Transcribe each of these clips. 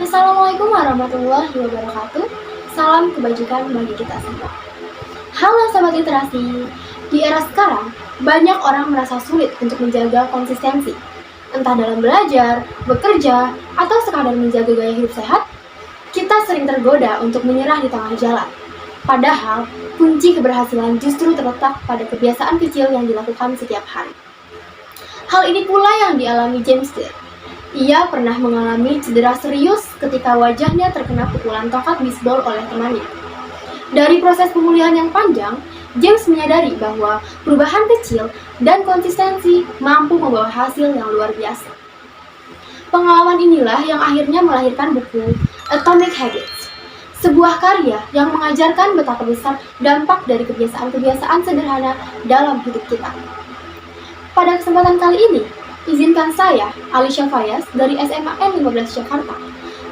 Assalamualaikum warahmatullahi wabarakatuh. Salam kebajikan bagi kita semua. Halo Sobat Literasi. Di era sekarang, banyak orang merasa sulit untuk menjaga konsistensi. Entah dalam belajar, bekerja, atau sekadar menjaga gaya hidup sehat, kita sering tergoda untuk menyerah di tengah jalan. Padahal, kunci keberhasilan justru terletak pada kebiasaan kecil yang dilakukan setiap hari. Hal ini pula yang dialami James Clear. Ia pernah mengalami cedera serius ketika wajahnya terkena pukulan tongkat bisbol oleh temannya. Dari proses pemulihan yang panjang, James menyadari bahwa perubahan kecil dan konsistensi mampu membawa hasil yang luar biasa. Pengalaman inilah yang akhirnya melahirkan buku Atomic Habits, sebuah karya yang mengajarkan betapa besar dampak dari kebiasaan-kebiasaan sederhana dalam hidup kita. Pada kesempatan kali ini, izinkan saya, Alicia Fayas dari SMA N15 Jakarta,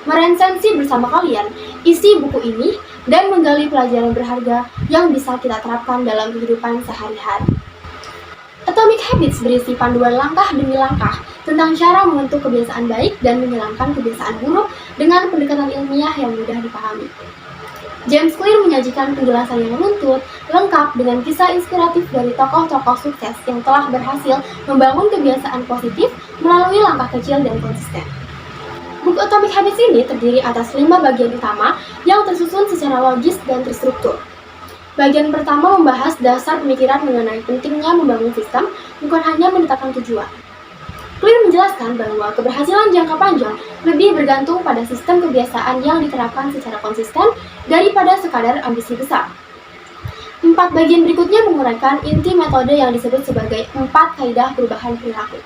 meresensi bersama kalian isi buku ini dan menggali pelajaran berharga yang bisa kita terapkan dalam kehidupan sehari-hari. Atomic Habits berisi panduan langkah demi langkah tentang cara membentuk kebiasaan baik dan menghilangkan kebiasaan buruk dengan pendekatan ilmiah yang mudah dipahami. James Clear menyajikan penjelasan yang menuntut, lengkap dengan kisah inspiratif dari tokoh-tokoh sukses yang telah berhasil membangun kebiasaan positif melalui langkah kecil dan konsisten. Buku Atomic Habits ini terdiri atas 5 bagian utama yang tersusun secara logis dan terstruktur. Bagian pertama membahas dasar pemikiran mengenai pentingnya membangun sistem, bukan hanya menetapkan tujuan. Clear menjelaskan bahwa keberhasilan jangka panjang lebih bergantung pada sistem kebiasaan yang diterapkan secara konsisten daripada sekadar ambisi besar. 4 bagian berikutnya menguraikan inti metode yang disebut sebagai 4 kaidah perubahan perilaku.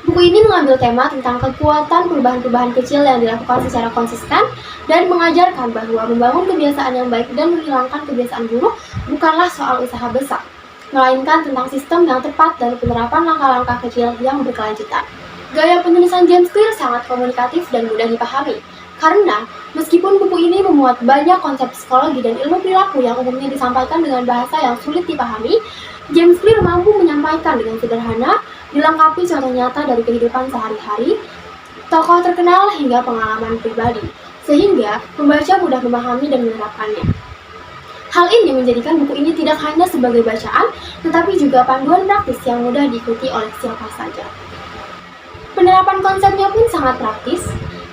Buku ini mengambil tema tentang kekuatan perubahan-perubahan kecil yang dilakukan secara konsisten dan mengajarkan bahwa membangun kebiasaan yang baik dan menghilangkan kebiasaan buruk bukanlah soal usaha besar, melainkan tentang sistem yang tepat dan penerapan langkah-langkah kecil yang berkelanjutan. Gaya penulisan James Clear sangat komunikatif dan mudah dipahami, karena meskipun buku ini memuat banyak konsep psikologi dan ilmu perilaku yang umumnya disampaikan dengan bahasa yang sulit dipahami, James Clear mampu menyampaikan dengan sederhana, dilengkapi contoh nyata dari kehidupan sehari-hari, tokoh terkenal hingga pengalaman pribadi, sehingga pembaca mudah memahami dan menerapkannya. Hal ini menjadikan buku ini tidak hanya sebagai bacaan, tetapi juga panduan praktis yang mudah diikuti oleh siapa saja. Penerapan konsepnya pun sangat praktis.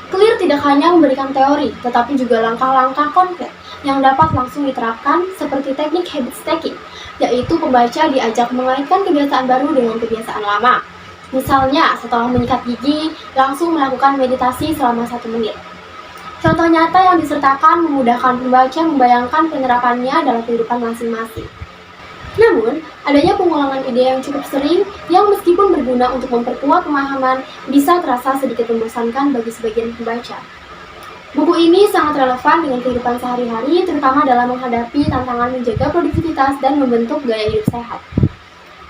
Clear tidak hanya memberikan teori, tetapi juga langkah-langkah konkret yang dapat langsung diterapkan seperti teknik habit stacking, yaitu pembaca diajak mengaitkan kebiasaan baru dengan kebiasaan lama. Misalnya, setelah menyikat gigi, langsung melakukan meditasi selama 1 menit. Contoh nyata yang disertakan memudahkan pembaca membayangkan penerapannya dalam kehidupan masing-masing. Namun, adanya pengulangan ide yang cukup sering yang meskipun berguna untuk memperkuat pemahaman bisa terasa sedikit membosankan bagi sebagian pembaca. Buku ini sangat relevan dengan kehidupan sehari-hari, terutama dalam menghadapi tantangan menjaga produktivitas dan membentuk gaya hidup sehat.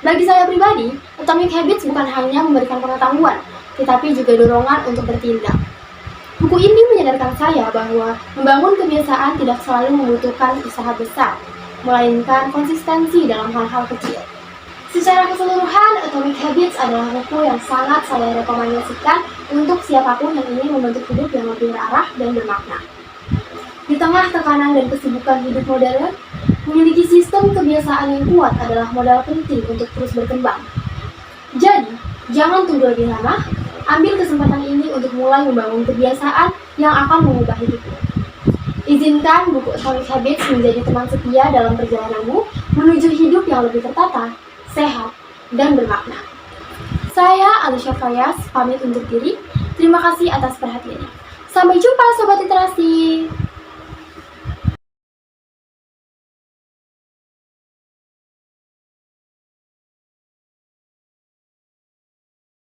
Bagi saya pribadi, Atomic Habits bukan hanya memberikan pengetahuan, tetapi juga dorongan untuk bertindak. Buku ini menyadarkan saya bahwa membangun kebiasaan tidak selalu membutuhkan usaha besar, melainkan konsistensi dalam hal-hal kecil. Secara keseluruhan, Atomic Habits adalah buku yang sangat saya rekomendasikan untuk siapapun yang ingin membentuk hidup yang lebih terarah dan bermakna. Di tengah tekanan dan kesibukan hidup modern, memiliki sistem kebiasaan yang kuat adalah modal penting untuk terus berkembang. Jadi, jangan tunggu lebih lama, ambil kesempatan ini untuk mulai membangun kebiasaan yang akan mengubah hidupmu. Izinkan buku Atomic Habits menjadi teman setia dalam perjalananmu menuju hidup yang lebih tertata, sehat, dan bermakna. Saya, Alicia Fayas, pamit undur diri. Terima kasih atas perhatiannya. Sampai jumpa Sobat Literasi!